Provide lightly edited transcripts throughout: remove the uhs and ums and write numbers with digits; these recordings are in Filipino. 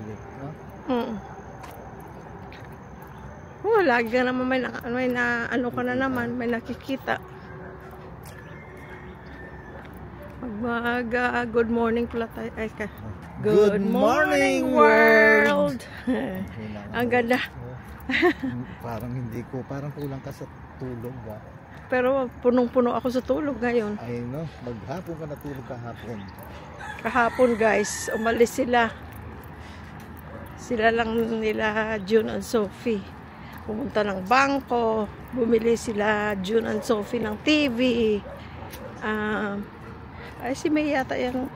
bumalik, no? Oh, lagi ka naman may na ano ka na naman, may nakikita. Good morning pala tayo. Ay, good morning world. Ang ganda. Parang kulang ka sa tulog, ba? Pero punong-puno ako sa tulog ngayon. Ay no, maghapon ka natulog kahapon. Kahapon guys, umalis sila. Sila lang nila June and Sophie. Pumunta ng bangko, bumili sila June and Sophie ng TV. Ay si May yata yan.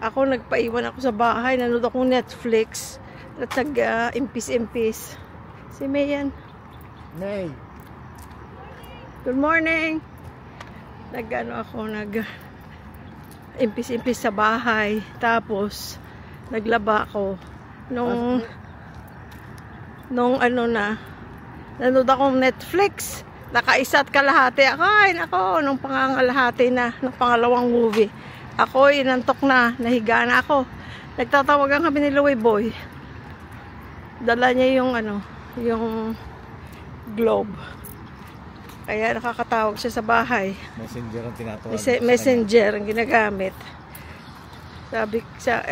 Ako nagpaiwan ako sa bahay, nanood akong Netflix. At impis-impis. Si May yan. May. Good morning. Impis-impis sa bahay. Tapos naglaba ako. Nung nanood akong Netflix. Naka-1 at kalahati ako. Ay nako, nung pangangalahati na, ng pangalawang movie. Ako inantok na, nahiga na ako. Nagtatawagan kami ni Louie Boy. Dala niya yung globe. Kaya nakakatawag siya sa bahay. Messenger ang tinatawag. Messenger ang ginagamit. Sabi siya,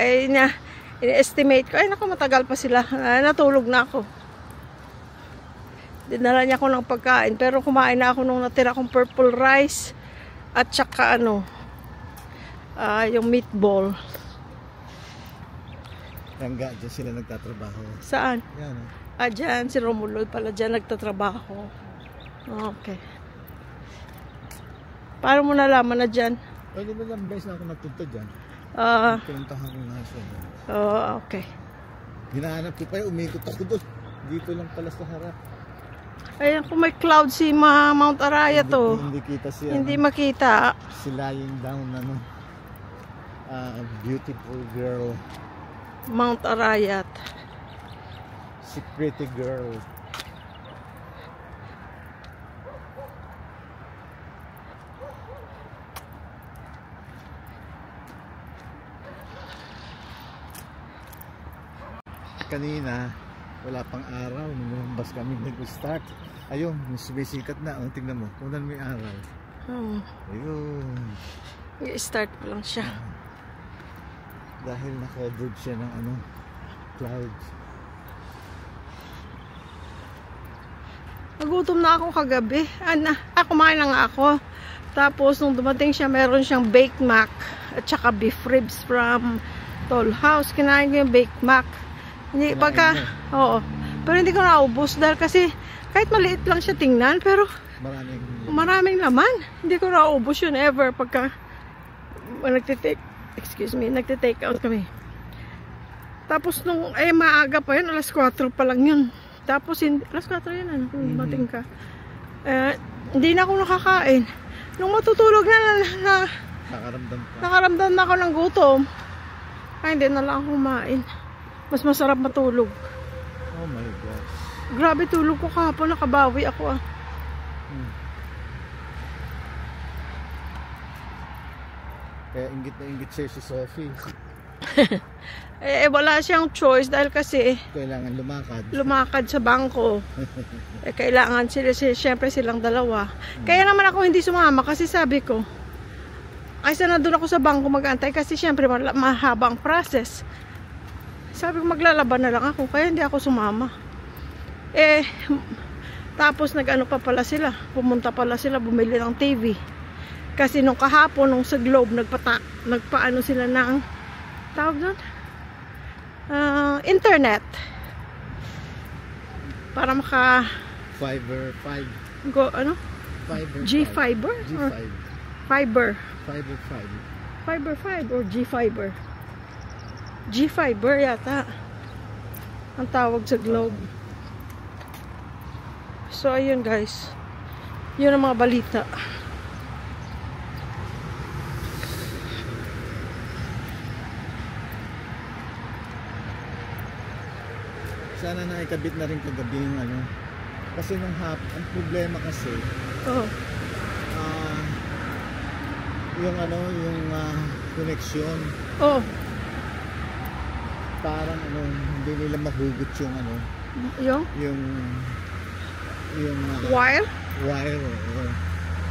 ini-estimate ko, ay naku, matagal pa sila. Natulog na ako. Dinala niya ako ng pagkain, pero kumain na ako nung natira kong purple rice at saka yung meatball. Hangga, dyan sila nagtatrabaho. Saan? Yan. Dyan, si Romulo pala dyan nagtatrabaho. Okay. Paano mo nalaman na dyan? Ay, di ba lang beses na ako nagpunta dyan? Pinuntahan ko na siya. Okay. Hinahanap ko pa yun, umikot ako doon. Dito lang pala sa harap. Ayan, kung may cloud si Mount Arayat to. Hindi kita siya. Hindi makita. Si lying down, beautiful girl. Mount Arayat. Si pretty girl. Kanina, wala pang araw, lumabas kami nag-start. Ayun, sumisikat na. Tingnan mo, kunan may araw. Ayun. I-start pa lang siya. Dahil na-covered siya ng clouds. Nagutom na ako kagabi. Kumain na nga ako. Tapos nung dumating siya, meron siyang baked mac at saka beef ribs from Toll House. Kinain ko yung baked mac. Hindi, oo. Pero hindi ko naubos dahil kasi kahit maliit lang siya tingnan, pero maraming laman. Hindi ko naubos yun ever pagka nagtitake out kami. Tapos nung maaga pa yun, alas 4 pa lang yun. Tapos alas 4 yun, kung bating ka. Hindi na ako nakakain. Nung matutulog nakaramdam na ako ng gutom. Ay, hindi na lang ako kumain. Mas masarap matulog. Oh my gosh. Grabe tulog ko kahapon, nakabawi ako Kaya ingit na ingit siya si Sophie. Wala siyang choice dahil kasi kailangan lumakad sa bangko. Kailangan siyempre silang dalawa. Kaya naman ako hindi sumama kasi sabi ko, kaysa nandun ako sa bangko mag-antay kasi siyempre mahabang process. Sabi ko maglalaban na lang ako, kaya hindi ako sumama. Tapos pa pala sila, pumunta pala sila bumili ng TV. Kasi nung kahapon, nung sa Globe, nagpaano sila ng tawag doon? Internet. Para Fiber 5. G-Fiber? Fiber 5 or G-Fiber? G-Fiber yata ang tawag sa Globe. So ayun guys, yun ang mga balita. Sana naikabit na rin kagabi yung kasi nung ang problema kasi yung connection. parang ano, hindi nila mahugot yung ano, Yung yung wire wire. Oo.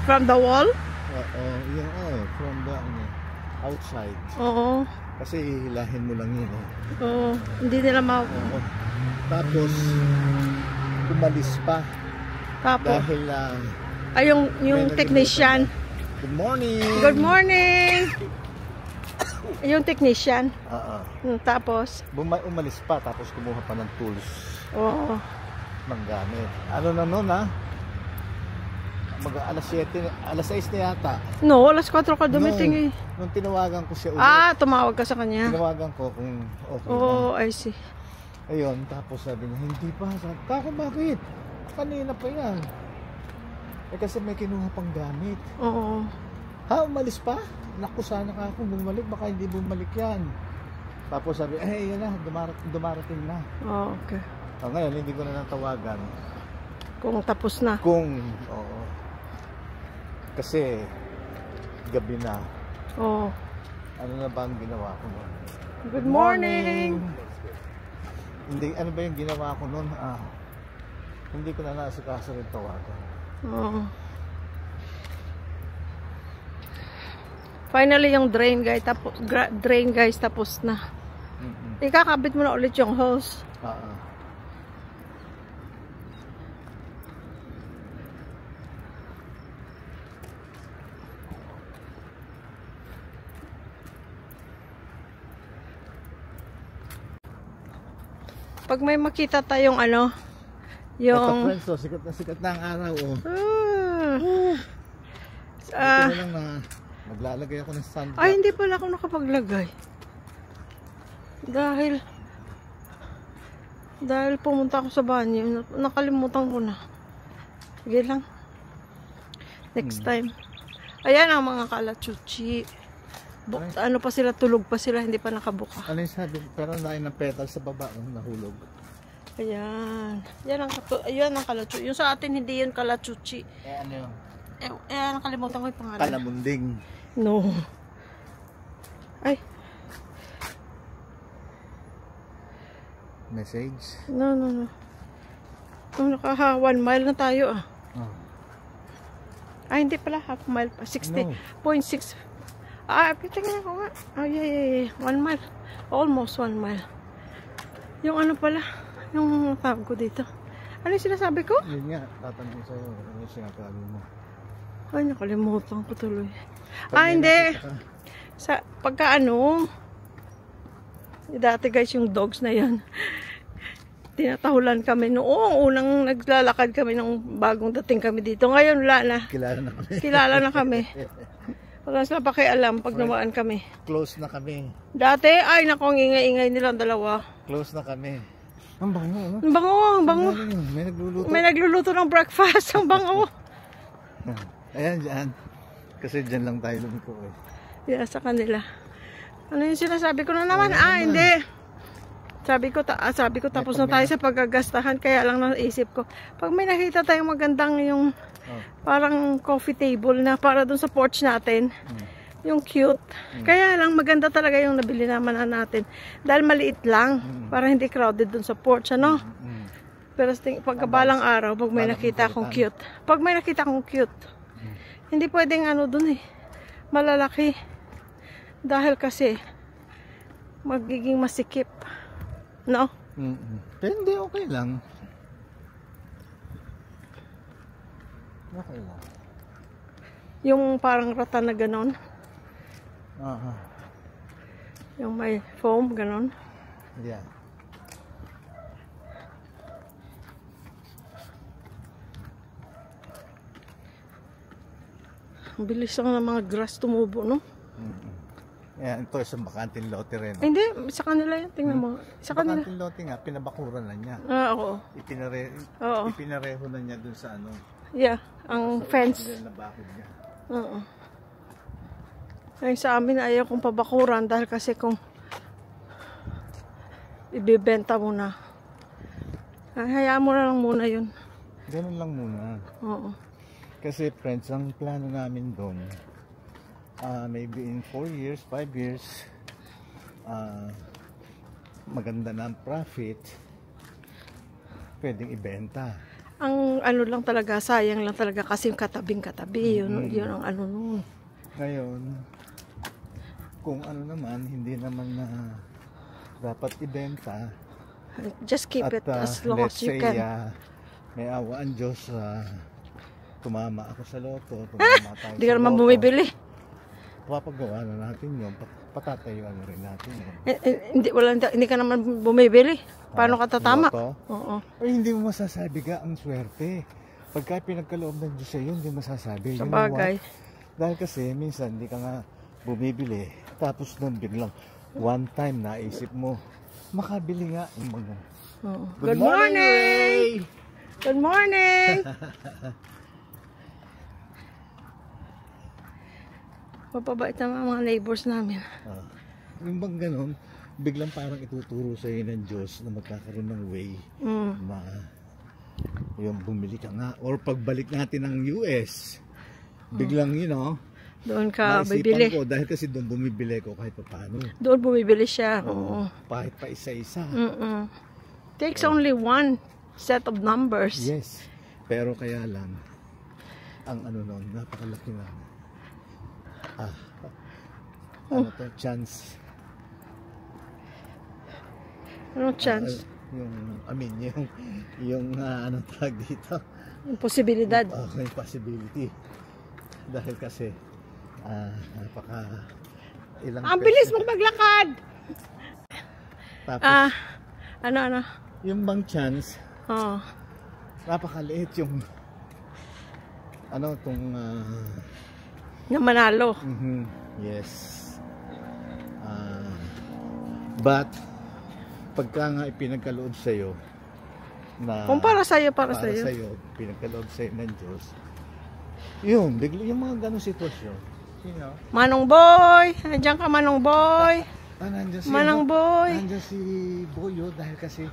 from the wall? Oo, yung from the ano, outside. Oo. Kasi hihilahin mo lang yun. Oo. Hindi nila Oo. Tapos umalis pa Tapos, dahil ay yung technician. good morning. Good morning! Yung technician. Oo. Tapos, Umalis pa tapos kumuha pa ng tools oo. ng gamit. Ano na nun alas 7, alas 6 na yata. No, alas 4 ka dumiting eh. Nung tinawagan ko siya ulit. Tumawag ka sa kanya. Tinawagan ko kung okay Oo, na. I see. Ayun, tapos sabi niya, hindi pa. Sabi, kako bakit? Kanina pa yan. Kasi may kinuha pang gamit. Oo. Umalis pa? Naku, sana ka kung bumalik, baka hindi bumalik yan. Tapos sabi, yan na, dumarating na. Oh, okay. Ngayon, hindi ko na natawagan. Kung tapos na. Oo. Kasi, gabi na. Oo. Ano na ba ang ginawa ko nun? Good morning! Hindi, ano ba yung ginawa ko nun? Hindi ko na naasikaso rin tawagan. Oo. Finally, yung drain guys tapos na. Ikakabit mo na ulit yung hose. Pag may makita tayong yung Ito, sikat na ang araw. Ito na lang na maglalagay ako ng sunblock. Ay, hindi pala ako nakapaglagay. Dahil pumunta ako sa banyo, nakalimutan ko na. Sige lang. Next time. Ayan ang mga kalachuchi. Ano pa sila, tulog pa sila, hindi pa nakabuka. Ano yung sabi? Pero nain ng petal sa baba, nahulog. Ayan. Ayan ang kalachuchi. Yung sa atin, hindi yun kalachuchi. Ano yun? Nakalimutan ko yung pangalan. Kalamunding. No. Ay. Message? No. Naka 1 mile na tayo hindi pala half mile pa. 60.6. Tingnan ko nga. Yeah. 1 mile. Almost 1 mile. Yung ano pala, yung tawag ko dito. Ano yung sinasabi ko? Yun nga, tatanong sa'yo. Ano yung sinasabi mo? Ay, nakalimutan ko tuloy. Hindi. Pagka dati guys, yung dogs na yan, tinatahulan kami noong unang naglalakad kami nung bagong dating kami dito. Ngayon wala na. Kilala na kami. Wala sila pakialam pag namaan kami. Close na kami. Dati, naku, ang ingay-ingay nilang dalawa. Close na kami. Ang bango, no? Ang bango. May nagluluto ng breakfast. Ang bango. Ayan, dyan. Kasi dyan lang tayo lumiko Yeah, sa kanila. Ano yung sinasabi ko na naman? Hindi. Sabi ko tapos na tayo sa paggagastahan, kaya lang naisip ko, pag may nakita tayong magandang yung parang coffee table na para dun sa porch natin, yung cute. Kaya lang maganda talaga yung nabili naman natin. Dahil maliit lang, para hindi crowded dun sa porch, Pero pagkabalang araw, pag may nakita akong cute, hindi pwedeng dun malalaki. Dahil kasi, magiging masikip. No? Pero hindi, okay lang. Okay lang. Yung parang rata na ganon. Yung may foam, ganon. Yeah. Ang bilis lang ng mga grass tumubo, no? Yan, ito sa bakanting lote rin. Hindi, sa kanila yan. Tingnan mo. Sa kanila. Bakanting lote nga, pinabakuran na niya. Oo. Ipinareho na niya dun sa Yeah, ang fence. Na bakod niya. Oo. Ay, sa amin ayaw kong pabakuran dahil kasi kung ibibenta mo na. Hayaan mo na lang muna yun. Ganun lang muna. Oo. Kasi friends, ang plano namin doon, maybe in 4 years, 5 years, maganda na ang profit, pwedeng ibenta. Ang ano lang talaga, sayang lang talaga kasi yung katabing-katabi. Yun ang ano nun. Ngayon, kung ano naman, hindi naman na dapat ibenta. Just keep it as long as you can. May awa ang Diyos, tumama ako sa loto, tumama tayo Hindi ka naman bumibili. Papagawa na natin yun, patatayuan na rin natin yun. Hindi ka naman bumibili. Paano ka tatama? Oo. Ay, hindi mo masasabi ka ang swerte. Pagka pinagkaloob ng Diyos sa'yo, hindi masasabi. Sabagay. Dahil kasi minsan hindi ka nga bumibili. Tapos nung biglang one time naisip mo, makabili nga yung mga. Good morning! Good morning! Mapabait naman mga neighbors namin. Yung bang ganun, biglang parang ituturo sa iyo ng Diyos na magkakaroon ng way na yung bumili ka nga. Or pagbalik natin ng US, biglang doon ka naisipan bibili. ko, dahil kasi doon bumibili ko kahit paano. Doon bumibili siya. Kahit pa isa-isa. Takes only one set of numbers. Yes. Pero kaya lang, ang ano nun, napakalaki na. Ano to? Chance. Anong chance? Yung ano tawag dito? Yung posibilidad. Yung possibility. Dahil kasi, napaka ilang Ang bilis mong maglakad! Tapos, ano? yung bang chance, Oo. napakaliit yung Na manalo. yes. But pagka nga ipinagkaloob sa'yo na Kung para sa'yo, para sa'yo, pinagkaloob sa'yo ng Diyos, yun, yung mga ganong sitwasyon, Manong Boy! Nandiyan ka, Manong Boy! Manong Boy! Nandiyan si Boyo dahil kasi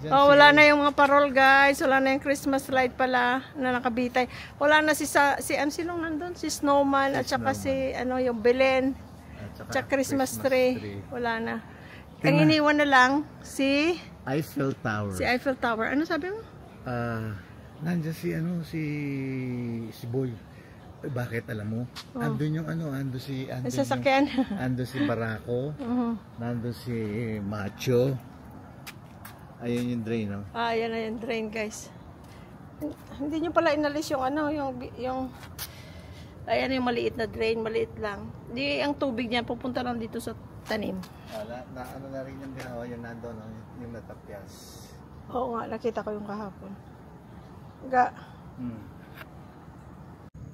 wala na yung mga parol, guys. Wala na yung Christmas light pala na nakabitay. Wala na sinong nandun? Si Snowman at saka si yung Belen. At saka Christmas tree. Wala na. Ang iniwan na lang si Eiffel Tower. Si Eiffel Tower. Ano sabi mo? Nandiyan si Boy. Bakit alam mo? Andun yung andun si sasakyan. Andun si Barako. Nandun si Macho. Ayun yung drain, no? Yan na yung drain, guys. Hindi nyo pala inalis yung ayan yung maliit na drain, maliit lang. Di ang tubig niya pupunta lang dito sa tanim. Ano na rin yung ginawa, yung nandun, yung natapyas. Oo nga, nakita ko yung kahapon.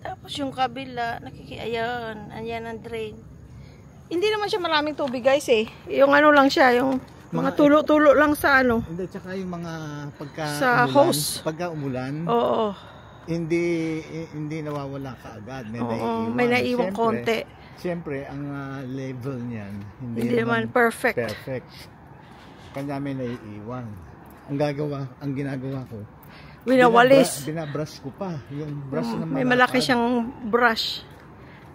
Tapos yung kabila, ayan ang drain. Hindi naman siya maraming tubig, guys, eh. Yung lang siya, yung mga tulo-tulo lang sa Hindi, tsaka yung mga sa hose. Pagka umulan. Oo. Hindi nawawala kaagad. May naiiwan konti. Siyempre, ang level niyan, hindi naman perfect. Kanya may naiiwan. Ang ginagawa ko, winawalis. Binabrush ko pa. Yung brush na may malaki siyang brush.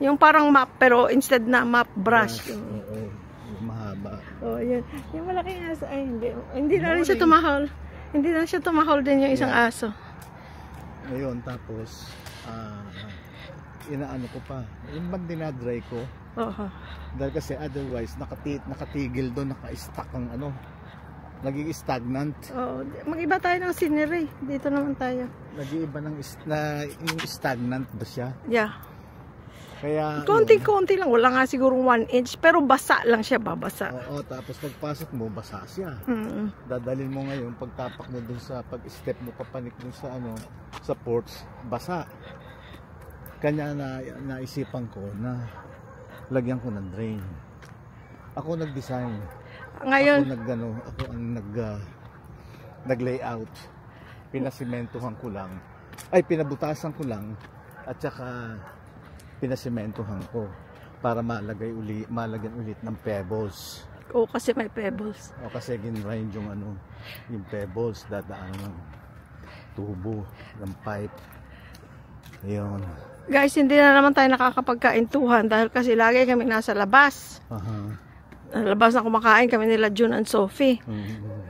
Yung parang map, pero instead na map brush. Oo. Mahaba. Yun. Yung malaking aso. Ay, hindi na rin siya tumahol. Hindi na siya tumahol din yung isang aso. Ngayon, tapos, inaano ko pa. Yung bang dinadry ko. Dahil kasi otherwise, nakatigil doon, naka-stuck ang naging stagnant. Mag-iba tayo ng scenery. Dito naman tayo. Nag-iiba yung stagnant ba siya? Yeah. Kaya konti-konti lang, wala nga sigurong 1 inch, pero basa lang siya, babasa. Tapos pagpasok mo, basa siya. Dadalhin mo ngayon, pagtapak mo dun sa, pag-step mo papanik dun sa sa porch, basa. Kanya naisipan ko na lagyan ko ng drain. Ako nag-design. Ngayon, ako ang nag-layout. Pinasimentohan ko lang. Pinabutasan ko lang at saka pinasimentohan ko para malagyan ulit ng pebbles. Kasi may pebbles. Kasi ginrind yung yung pebbles, dadaan ng tubo, ng pipe. Ayun. Guys, hindi na naman tayo nakakapagkaintuhan dahil kasi lagi kami nasa labas. labas na kumakain kami nila June and Sophie.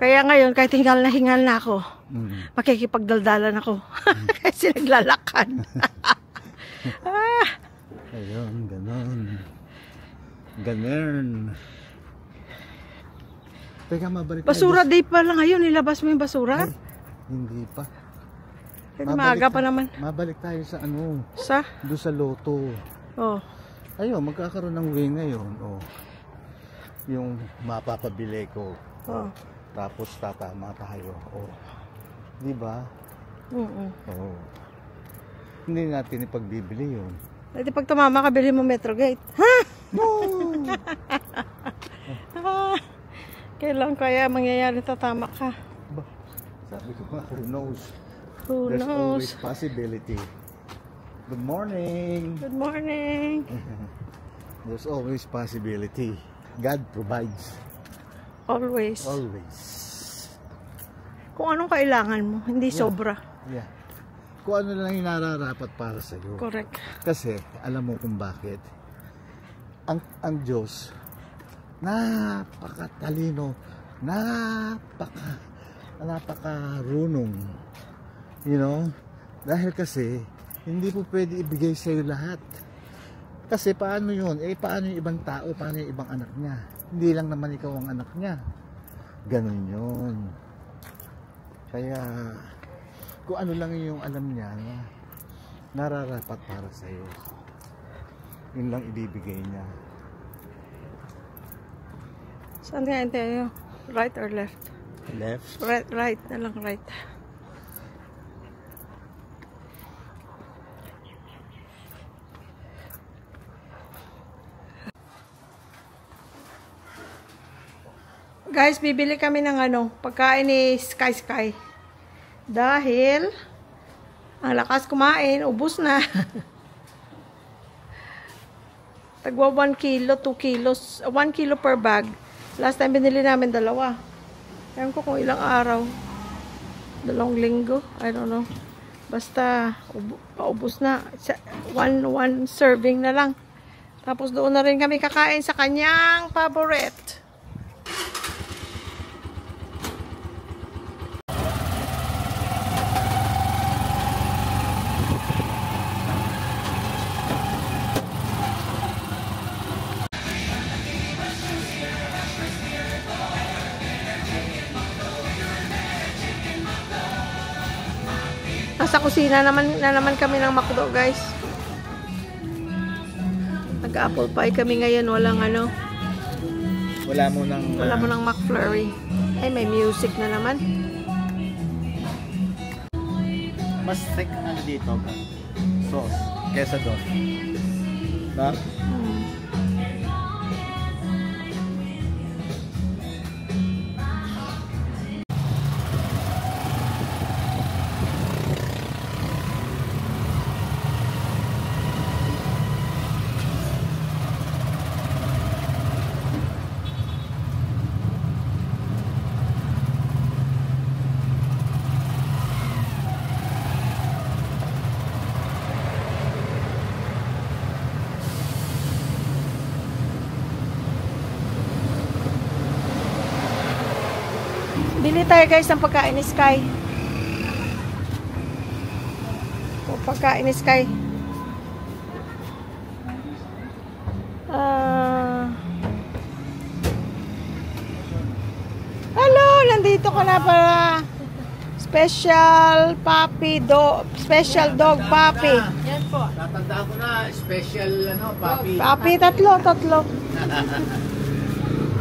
Kaya ngayon, kahit hingal na ako, makikipagdaldalan ako. Kasi naglalakad. Ayun, ganon. Ganon. Teka, mabalik Basura day pa lang ngayon. Nilabas mo yung basura? Ay, hindi pa. Kasi maaga pa naman. Mabalik tayo sa ano? Sa? Doon sa Lotto. Oh. Ayun, magkakaroon ng way ngayon. Oh. Yung mapapabili ko. Oh. Tapos tatama tayo. Oh. Di ba? Oh. Hindi natin ipagbibili yun. Pwede pag tumama ka, bilhin mo Metrogate. Ha? No! Kailan kaya mangyayari tatama ka? Ba, sabi ko nga, who knows? Who There's knows? always possibility. Good morning! Good morning! There's always possibility. God provides. Always. Always. Kung anong kailangan mo, hindi sobra. Yeah. Kung ano lang yung nararapat para sa iyo. Correct. Kasi alam mo kung bakit. Ang Diyos napakatalino, napakarunong. You know? Dahil kasi hindi po pwede ibigay sa iyo lahat. Kasi paano 'yun? Paano yung ibang tao, paano yung ibang anak niya? Hindi lang naman ikaw ang anak niya. Ganun 'yun. Kaya kung ano lang yung alam niya na nararapat para sa iyo, yun lang ibibigay niya. Saan kaya tayo? Right or left? Left? Right na lang, right. Guys, bibili kami ng pagkain ni Sky. Dahil ang lakas kumain, ubos na. Tagwa 1 kilo, 2 kilos, 1 kilo per bag. Last time binili namin 2. Ewan ko kung ilang araw. 2 linggo, I don't know. Basta paubos na. One serving na lang. Tapos doon na rin kami kakain sa kanyang favorite. Nasa kusina na naman kami ng McDo, guys. Nag-apple pie kami ngayon, walang Wala mo ng McFlurry. Ay, may music na naman. mas thick dito sauce kesa doon. Na? Bili tayo, guys, ng pagkain ni Sky. Pagkain ni Sky. Hello, nandito ka na para special special dog puppy. Yan po. Tatandaan ko na special puppy. Puppy, tatlo.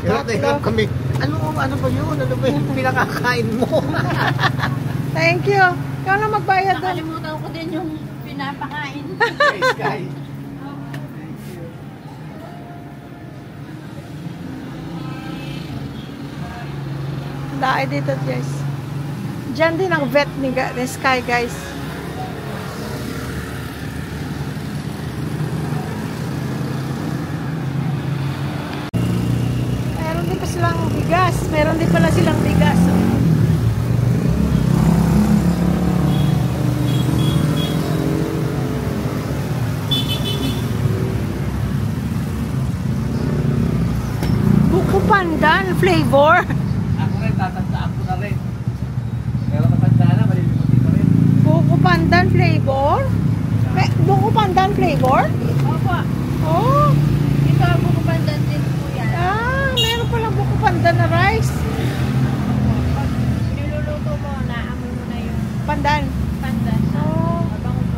Hirap kami. Ano ba yun? Ano ba yung pinakakain mo? Thank you. Ikaw na magbayad doon. Nakalimutan ko din yung pinapakain. Sky. Dahil dito, guys. Diyan din ang vet ni Sky, guys. Meron din pala silang bigas. Buko flavor. Ako rin, tatandaan ko na rin. Pero matanda na, malilimutin ko rin. Buko pandan flavor? Buko pandan flavor? Opo. Oh. Ito ang buko pandan din po yan. Meron palang buko pandan na rice. Pag niluluto mo, naamoy mo na yung Pandan. pandan. Oh. Mabango po.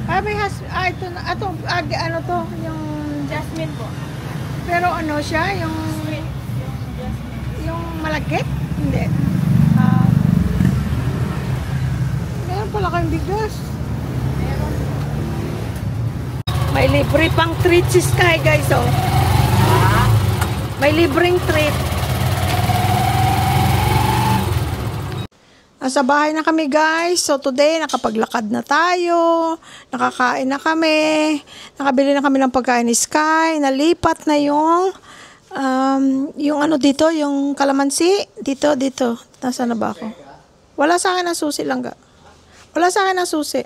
Ito na, ano to, yung, Jasmine po. pero ano siya, yung, Sweet. Yung jasmine. yung malagkit? Hindi. Meron pala kayong bigas. Meron. May libre pang treat si Sky, guys, oh. May libreng treat. Nasa bahay na kami, guys. So, today, nakapaglakad na tayo. Nakakain na kami. Nakabili na kami ng pagkain ni Sky. Nalipat na yung ano dito, yung kalamansi. Dito. Nasaan na ba ako? Wala sa akin ang susi lang, ga. Wala sa akin ang susi.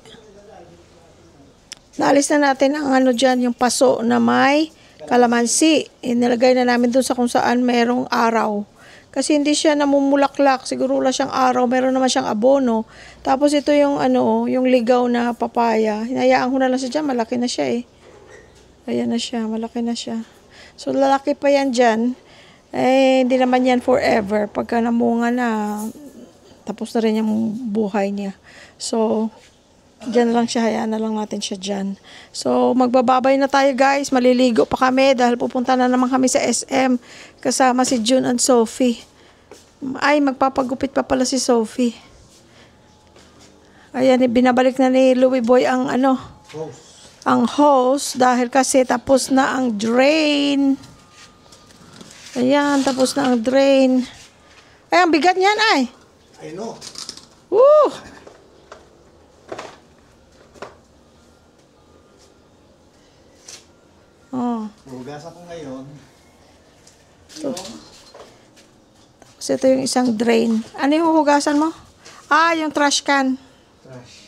Naalis na natin ang ano dyan, yung paso na may kalamansi. Inilagay na namin doon sa kung saan merong araw. Kasi hindi siya namumulaklak. Siguro wala siyang araw. Meron naman siyang abono. Tapos ito yung ano, yung ligaw na papaya. Hinayaan ko na lang siya dyan. Malaki na siya eh. Ayan na siya. Malaki na siya. So lalaki pa yan dyan. Eh, hindi naman yan forever. Pagka namunga na, tapos na rin yung buhay niya. So, dyan lang siya. Hayaan na lang natin siya dyan. So, magbababay na tayo, guys. Maliligo pa kami dahil pupunta na naman kami sa SM kasama si June and Sophie. Ay, magpapagupit pa pala si Sophie. Ayan, binabalik na ni Louie Boy ang ano, ang hose dahil kasi tapos na ang drain. Ayan, tapos na ang drain. Ay, ang bigat niyan, ay. I know. Woo! Oh. Hugasan ko ngayon. Tapos ito yung isang drain. Ano yung huhugasan mo? Yung trash can. Trash.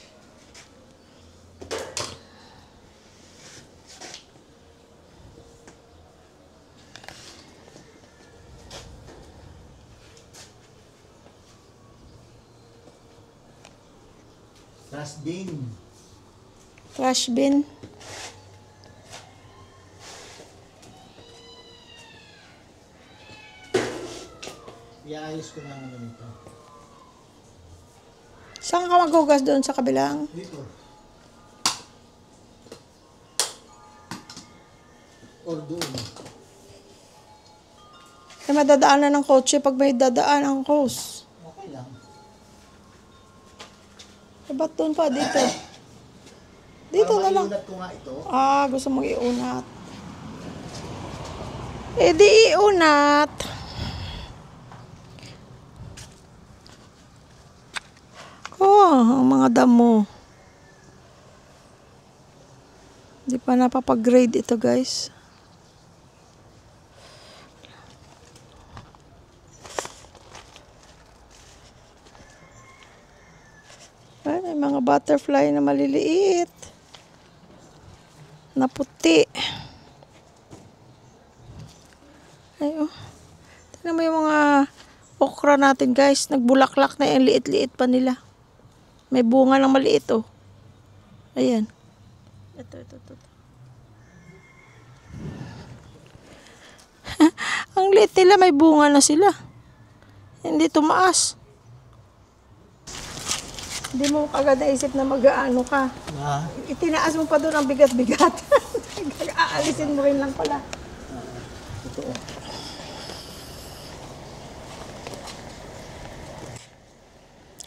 Trash bin. Trash bin. Iayos ko na ang ano nito. Saan ka maghugas doon sa kabilang? Dito. Or doon. Ay, madadaanan ng kotse pag may dadaan ang hose. Okay lang. Ba't doon pa? Dito. Dito na lang. Iunat ko nga ito. Gusto mong iunat. Eh, di iunat. Ang mga damo. Di pa napapag-grade ito, guys. Ay, may mga butterfly na maliliit. Na puti. Ay, oh. Tignan mo yung mga okra natin, guys. Nagbulaklak na yung liit-liit pa nila. May bunga ng maliit, oh. Ayan. Ito. Ang liit nila, may bunga na sila. Hindi tumaas. Hindi mo kagad naisip na mag-aano ka. Itinaas mo pa doon ang bigat-bigat. Aalisin mo rin lang pala. Totoo.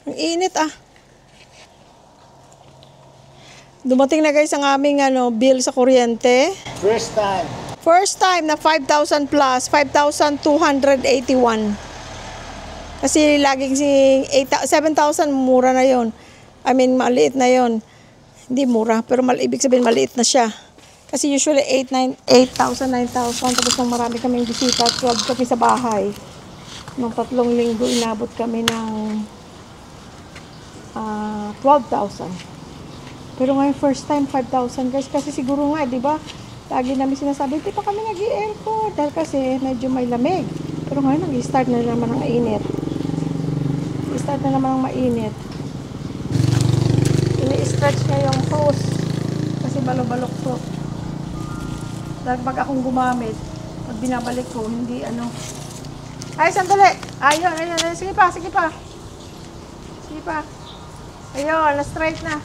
Ang init, Dumating na, guys, ang aming bill sa kuryente. First time na 5,000 plus, 5,281. Kasi laging 7,000 mura na yon. I mean, maliit na yon. Hindi mura, pero ibig sabihin maliit na siya. Kasi usually 8,000, 9,000. Tapos nang marami kaming bisita, 12 kami sa bahay. Nung 3 linggo, inabot kami ng 12,000. Pero ngayon, first time, 5,000, guys. Kasi siguro nga, di ba? Lagi namin sinasabi, di pa kami nag-i-aircon. Dahil kasi medyo may lamig. Pero ngayon, nag-start na naman ang mainit. Nag-start na naman ang mainit. Ini-stretch niya yung hose. Kasi balo-balok to. Dahil pag akong gumamit, pag binabalik ko, hindi ano. Ay, sandali! Ayun, ayun. Sige pa, sige pa. Sige pa. Ayun, na-straight na.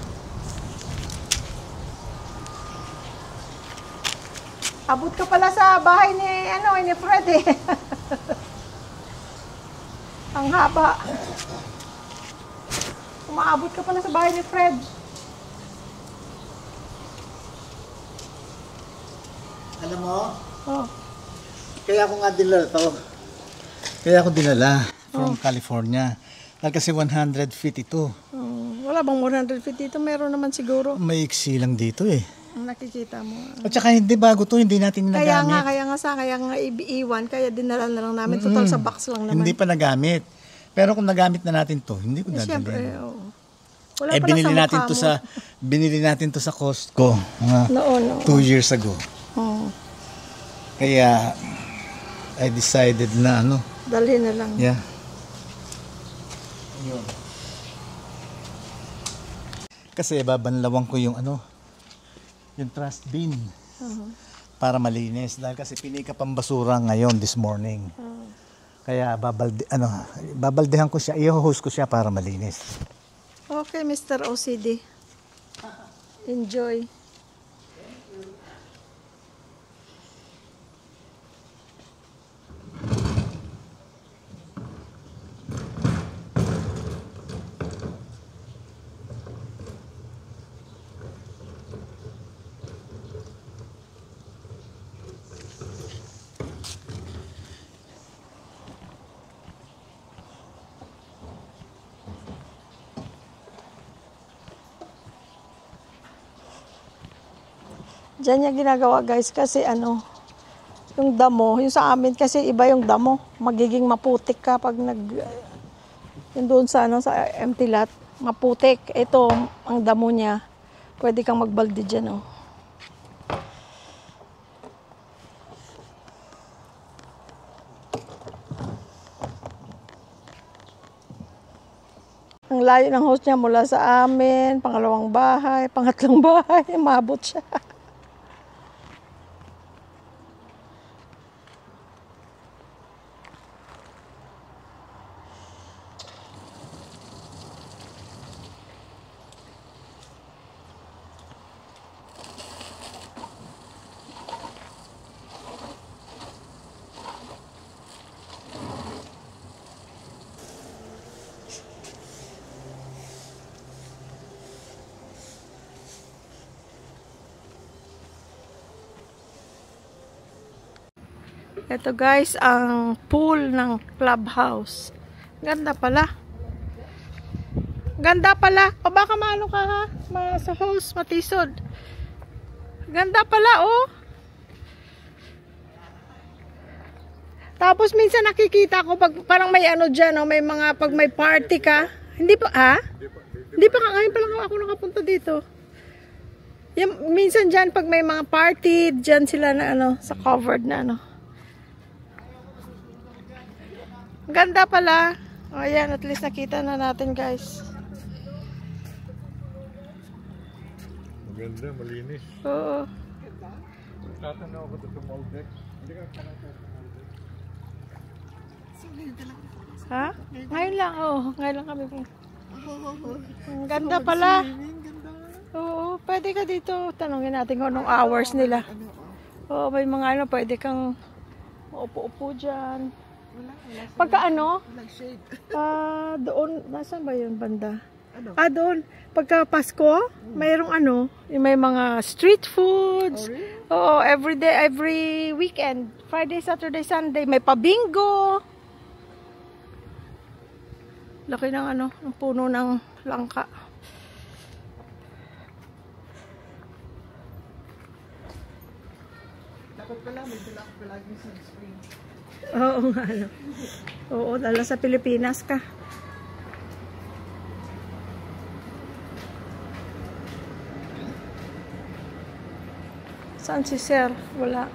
Abot ka pala sa bahay ni, ni Fred eh. Ang haba. Umaabot ka pala sa bahay ni Fred. Alam mo? Oh. Kaya ako nga dinala to. Kaya ako dinala from California. Kasi 100 feet ito. Wala bang 100 feet dito? Meron naman siguro. May iksi lang dito eh. Nakikita mo. At saka hindi bago to, hindi natin nagamit. Kaya nga iiwan, kaya dinala na lang namin. Total sa box lang naman. Hindi pa nagamit. Pero kung nagamit na natin to, hindi ko dadalhin. Siyempre, oo. Wala pala binili sa natin to mo. binili natin to sa Costco mga Noon. 2 years ago. Oo. Kaya I decided na dalhin na lang. Yeah. Yun. Kasi babanlawan ko yung yung trash bin. Para malinis dahil kasi pinika pang basura ngayon this morning. Kaya babaldehan ko siya, i-hose ko siya para malinis. Okay, Mr. OCD. Enjoy. Diyan niya ginagawa guys kasi yung damo, yung sa amin kasi iba yung damo. Magiging maputik ka pag yung doon sa sa empty lot, maputik. Ito ang damo niya. Pwede kang magbalde diyan Ang layo ng host niya mula sa amin, pangalawang bahay, pangatlong bahay, maabot siya. Ito guys, ang pool ng clubhouse. Ganda pala. Ganda pala. O baka maano ka ha? Sa house, matisod. Ganda pala oh. Tapos minsan nakikita ko pag parang may dyan, may mga pag may party ka. Hindi pa, ha? Hindi pa ngayon pa lang ako nakapunta dito. Yung, minsan dyan pag may mga party, dyan sila na sa covered na Ganda pala. O yan, at least nakita na natin guys. Maganda, malinis. Oo. Tatanaw ako sa Maldex. Hindi ka Ha? Ngayon lang, ngayon lang kami. Ang ganda pala. Oo, pwede ka dito. Tanungin natin kung anong hours nila. Oo, may mga pwede kang upo-upo dyan. Pagka doon, nasaan ba yun banda? Doon. Pagka Pasko, mayroong may mga street foods. Oo, every day, every weekend. Friday, Saturday, Sunday. May pabingo. Laki ng ng puno ng langka. Dapat pala, may tulak palagi sa spring. Oo nga Oo, lalo sa Pilipinas ka. Saan si Sir? Wala.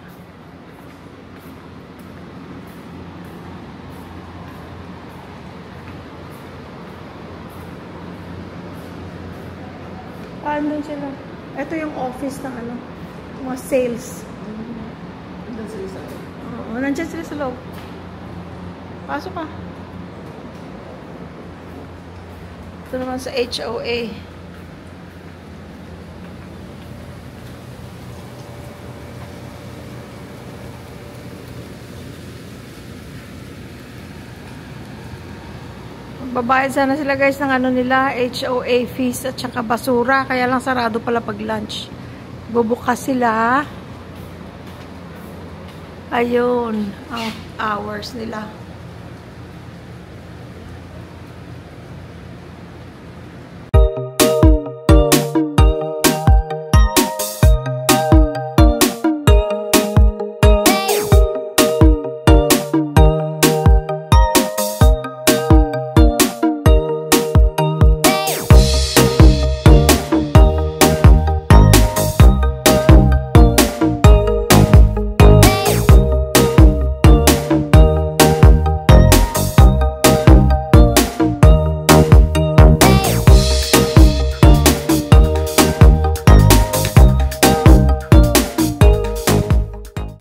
Andun sila. Ito yung office ng ano, mga sales. Nandun sila sa loob. Oo, nandyan sila sa loob. Pasok ka. Ito naman sa HOA. Babayad sana sila guys ng ano nila, HOA fees at saka basura. Kaya lang sarado pala pag lunch. Bubukas sila. Ayun, ang hours nila.